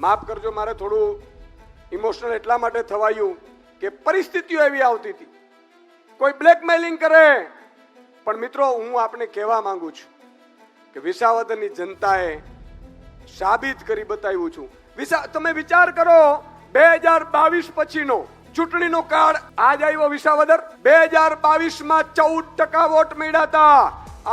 માફ કરજો, મારે થોડું ઇમોશનલ એટલા માટે થવાયું કે પરિસ્થિતિઓ એવી આવતી હતી, કોઈ બ્લેકમેલિંગ કરે. પણ મિત્રો, હું આપને કહેવા માંગુ છું કે વિસાવદરની જનતાએ સાબિત કરી બતાવ્યું છું. તમે વિચાર કરો, 2022 પછીનો ચૂંટણીનો કાળ આજ આવ્યો. વિસાવદર 2022માં 14% વોટ મળ્યા હતા.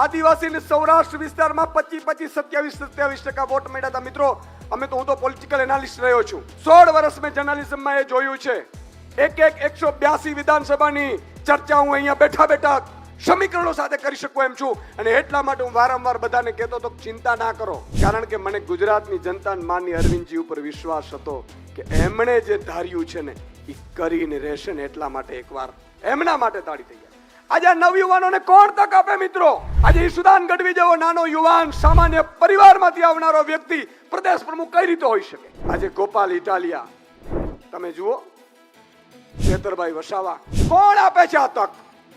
આદિવાસી ને સૌરાષ્ટ્ર વિસ્તારમાં 27% વોટ મળ્યા હતા. મિત્રો, હું તો પોલિટિકલ એનાલિસ્ટ રહ્યો છું. 16 વર્ષ મેં જર્નલિઝમમાં એ જોયું છે. 182 વિધાનસભાની ચર્ચા હું અહીંયા બેઠા બેઠા સમીકરણો સાથે કરી શકું એમ છું. અને એટલા માટે હું વારંવાર બધાને કહેતો હતો ચિંતા ના કરો, કારણ કે મને ગુજરાતની જનતા માનની અરવિંદજી ઉપર વિશ્વાસ હતો કે એમણે જે ધાર્યું છે ને એ કરીને રહેશે ને. એટલા માટે એકવાર એમના માટે તાળી થઈ ગયા. આજે આ નવયુવાનોને કોણ તક આપે મિત્રો? આજે ઈશુદાન ગઢવી જેવો નાનો યુવાન સામાન્ય પરિવારમાંથી આવનારો વ્યક્તિ પ્રદેશ પ્રમુખ કઈ રીતે હોઈ શકે? આજે ગોપાલ ઇટાલિયા તમે જુઓ, છેતરભાઈ વસાવા, કોણ આપે છે આ તક?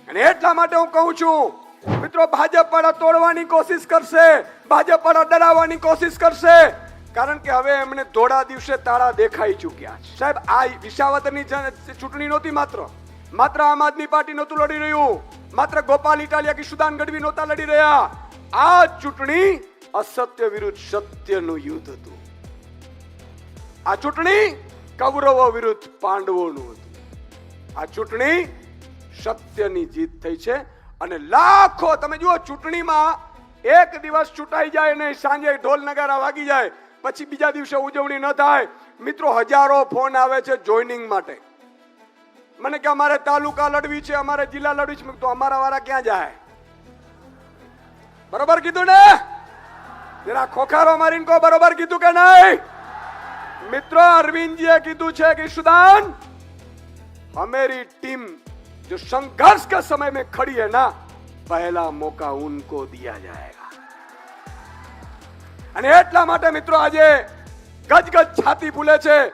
અને એટલા માટે હું કહું છું મિત્રો, ભાજપ વાળા તોડવાની કોશિશ કરશે, ભાજપ વાળા ડરાવવાની કોશિશ કરશે, કારણ કે હવે એમને થોડા દિવસે તાળા દેખાઈ ચૂક્યા છે. સાહેબ, આ વિસાવદરની ચૂંટણી નહોતી, માત્ર આમ આદમી પાર્ટી નહોતું લડી રહ્યું, માત્ર ગોપાલ ઇટાલિયા કે સુદાન ગઢવી નહોતા લડી રહ્યા. આ ચૂંટણી અસત્ય વિરુદ્ધ સત્યનું યુદ્ધ હતું. આ ચૂંટણી કૌરવો વિરુદ્ધ પાંડવોનું હતું. આ ચૂંટણી સત્યની જીત થઈ છે. અને લાખો, તમે જુઓ, ચૂંટણીમાં એક દિવસ ચૂંટાઈ જાય ને સાંજે ઢોલ નગારા વાગી જાય, પછી બીજા દિવસે ઉજવણી ન થાય. મિત્રો, હજારો ફોન આવે છે જોઈનિંગ માટે. મને કે અમારે તાલુકા લડવી છે, અમારે જિલ્લા લડવી છે. તો અમારા વાળા ક્યાં જાય? બરોબર કીધું ને? જરા ખોખારો મારીને કહો, બરોબર કીધું કે નહીં? મિત્રો, અરવિંદજીએ કીધું છે કે સુદાન, हमारी टीम जो संघर्ष के समय में खड़ी है ना, पहला मौका उनको दिया जाएगा. અને એટલા માટે મિત્રો આજે ગજ ગજ છાતી ફૂલે છે.